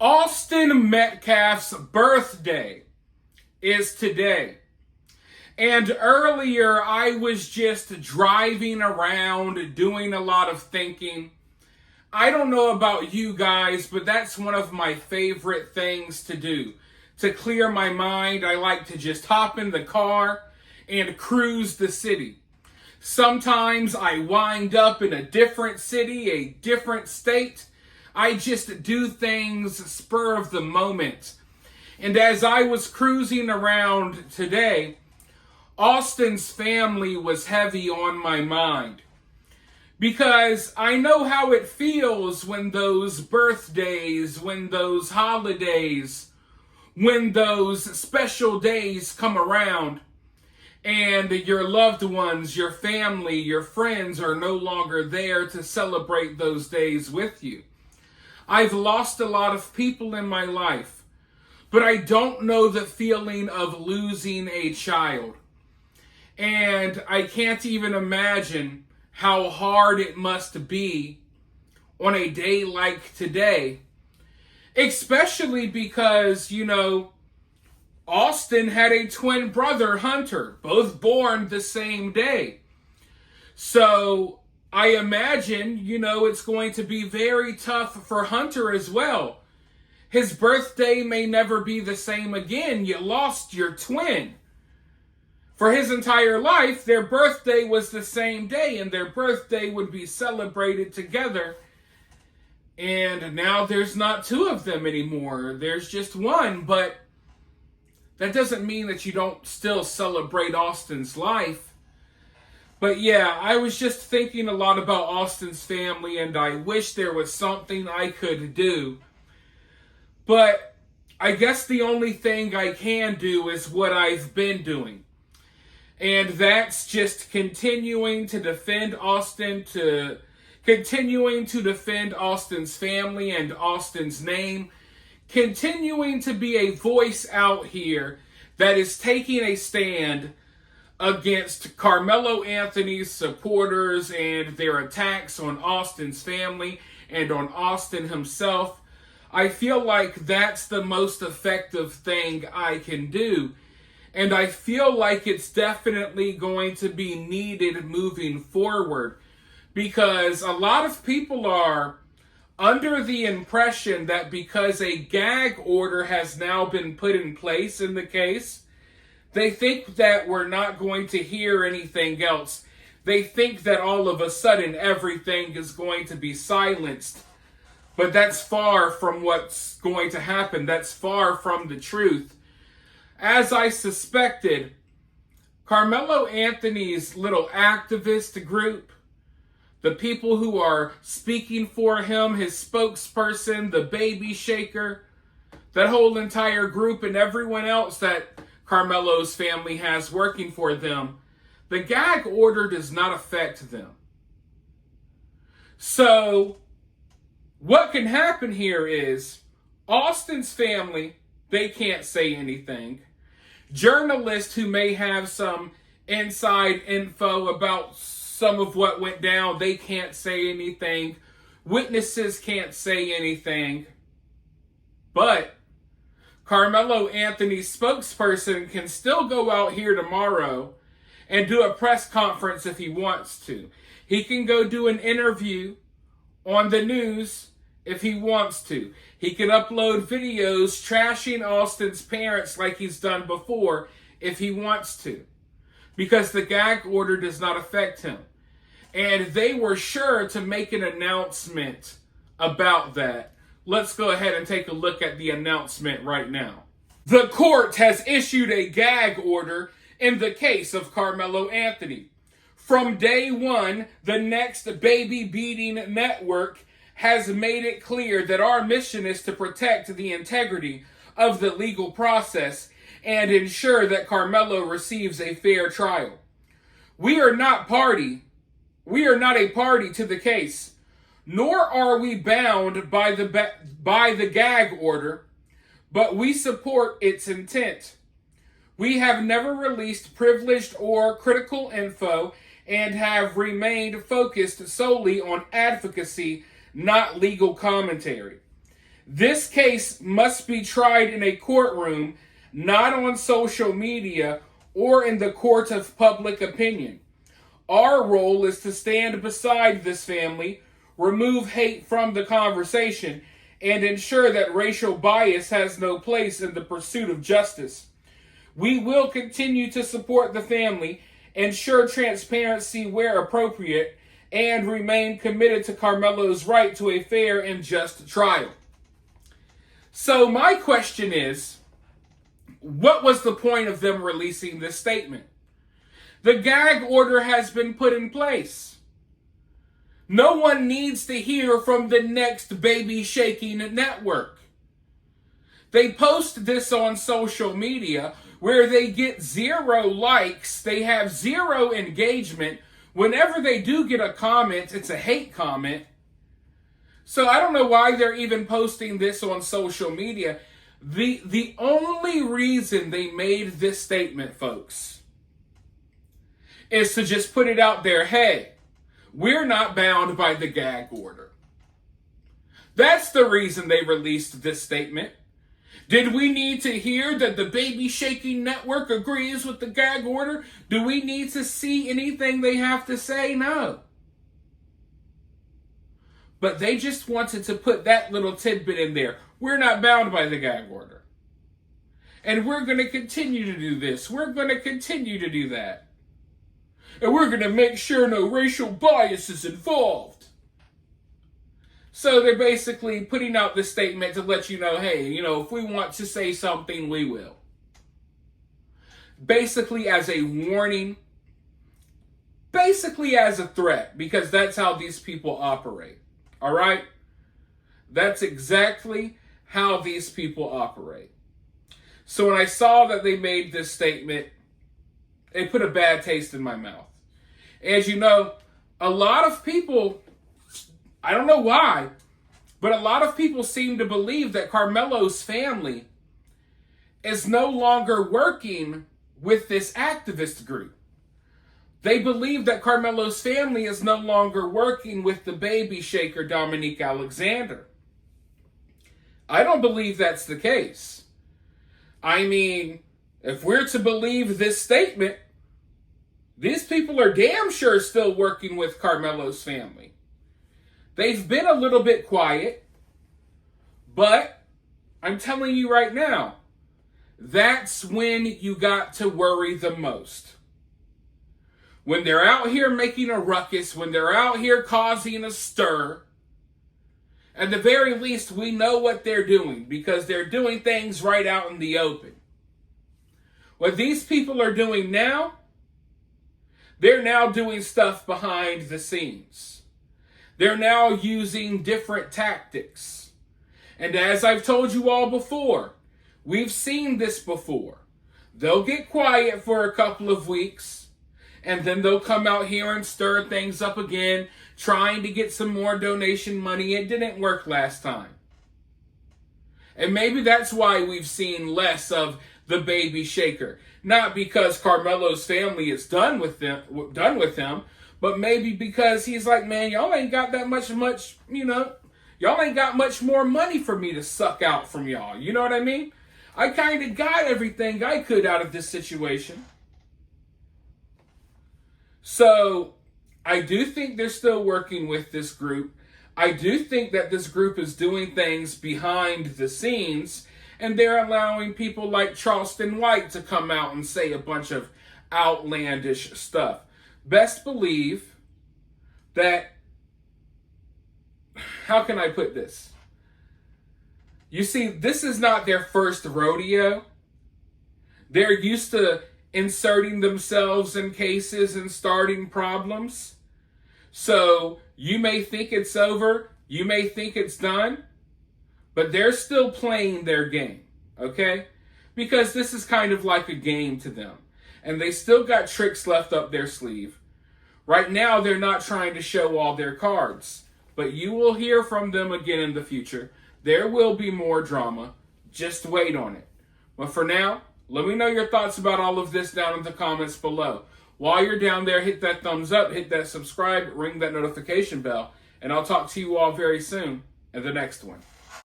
Austin Metcalf's birthday is today. And earlier, I was just driving around doing a lot of thinking. I don't know about you guys, but that's one of my favorite things to do. To clear my mind, I like to just hop in the car and cruise the city. Sometimes I wind up in a different city, a different state. I just do things spur of the moment. And as I was cruising around today, Austin's family was heavy on my mind. Because I know how it feels when those birthdays, when those holidays, when those special days come around and your loved ones, your family, your friends are no longer there to celebrate those days with you. I've lost a lot of people in my life, but I don't know the feeling of losing a child. And I can't even imagine how hard it must be on a day like today, especially because, Austin had a twin brother, Hunter, both born the same day. So I imagine, it's going to be very tough for Hunter as well. His birthday may never be the same again. You lost your twin. For his entire life, their birthday was the same day, and their birthday would be celebrated together. And now there's not two of them anymore. There's just one, but that doesn't mean that you don't still celebrate Austin's life. But yeah, I was just thinking a lot about Austin's family, and I wish there was something I could do. But I guess the only thing I can do is what I've been doing. And that's just continuing to defend Austin's family and Austin's name, continuing to be a voice out here that is taking a stand against Karmelo Anthony's supporters and their attacks on Austin's family and on Austin himself. I feel like that's the most effective thing I can do. And I feel like it's definitely going to be needed moving forward, because a lot of people are under the impression that because a gag order has now been put in place in the case, they think that we're not going to hear anything else. They think that all of a sudden everything is going to be silenced. But that's far from what's going to happen. That's far from the truth. As I suspected, Karmelo Anthony's little activist group, the people who are speaking for him, his spokesperson, the baby shaker, that whole entire group and everyone else that Karmelo's family has working for them, the gag order does not affect them. So, what can happen here is Austin's family, they can't say anything. Journalists who may have some inside info about some of what went down, they can't say anything. Witnesses can't say anything. But Karmelo Anthony's spokesperson can still go out here tomorrow and do a press conference if he wants to. He can go do an interview on the news if he wants to. He can upload videos trashing Austin's parents like he's done before if he wants to, because the gag order does not affect him. And they were sure to make an announcement about that. Let's go ahead and take a look at the announcement right now. The court has issued a gag order in the case of Karmelo Anthony. From day one, the Next Baby Beating Network has made it clear that our mission is to protect the integrity of the legal process and ensure that Karmelo receives a fair trial. We are not a party to the case, nor are we bound by the gag order, but we support its intent. We have never released privileged or critical info and have remained focused solely on advocacy, not legal commentary. This case must be tried in a courtroom, not on social media or in the court of public opinion. Our role is to stand beside this family, remove hate from the conversation, and ensure that racial bias has no place in the pursuit of justice. We will continue to support the family, ensure transparency where appropriate, and remain committed to Karmelo's right to a fair and just trial. So my question is, what was the point of them releasing this statement? The gag order has been put in place. No one needs to hear from the next baby shaking network. They post this on social media where they get 0 likes, they have 0 engagement. Whenever they do get a comment, it's a hate comment. So I don't know why they're even posting this on social media. The only reason they made this statement, folks, is to just put it out there, hey, we're not bound by the gag order. That's the reason they released this statement. Did we need to hear that the Baby Shaking Network agrees with the gag order? Do we need to see anything they have to say? No. But they just wanted to put that little tidbit in there. We're not bound by the gag order. And we're going to continue to do this. We're going to continue to do that. And we're going to make sure no racial bias is involved. So they're basically putting out this statement to let you know, hey, if we want to say something, we will. Basically as a warning. Basically as a threat. Because that's how these people operate. All right? That's exactly how these people operate. So when I saw that they made this statement, it put a bad taste in my mouth. As you know, a lot of people, I don't know why, but a lot of people seem to believe that Karmelo's family is no longer working with this activist group. They believe that Karmelo's family is no longer working with the baby shaker Dominique Alexander. I don't believe that's the case. I mean, if we're to believe this statement, these people are damn sure still working with Karmelo's family. They've been a little bit quiet, but I'm telling you right now, that's when you got to worry the most. When they're out here making a ruckus, when they're out here causing a stir, at the very least, we know what they're doing because they're doing things right out in the open. What these people are doing now, they're now doing stuff behind the scenes. They're now using different tactics. And as I've told you all before, we've seen this before. They'll get quiet for a couple of weeks, and then they'll come out here and stir things up again, trying to get some more donation money. It didn't work last time. And maybe that's why we've seen less of the baby shaker. Not because Karmelo's family is done with him, but maybe because he's like, man, y'all ain't got that much, y'all ain't got much more money for me to suck out from y'all. You know what I mean? I kind of got everything I could out of this situation. So I do think they're still working with this group. I do think that this group is doing things behind the scenes, and they're allowing people like Charleston White to come out and say a bunch of outlandish stuff. Best believe that, how can I put this? You see, this is not their first rodeo. They're used to inserting themselves in cases and starting problems. So you may think it's over, you may think it's done, but they're still playing their game, okay? Because this is kind of like a game to them. And they still got tricks left up their sleeve. Right now, they're not trying to show all their cards, but you will hear from them again in the future. There will be more drama. Just wait on it. But for now, let me know your thoughts about all of this down in the comments below. While you're down there, hit that thumbs up, hit that subscribe, ring that notification bell, and I'll talk to you all very soon in the next one.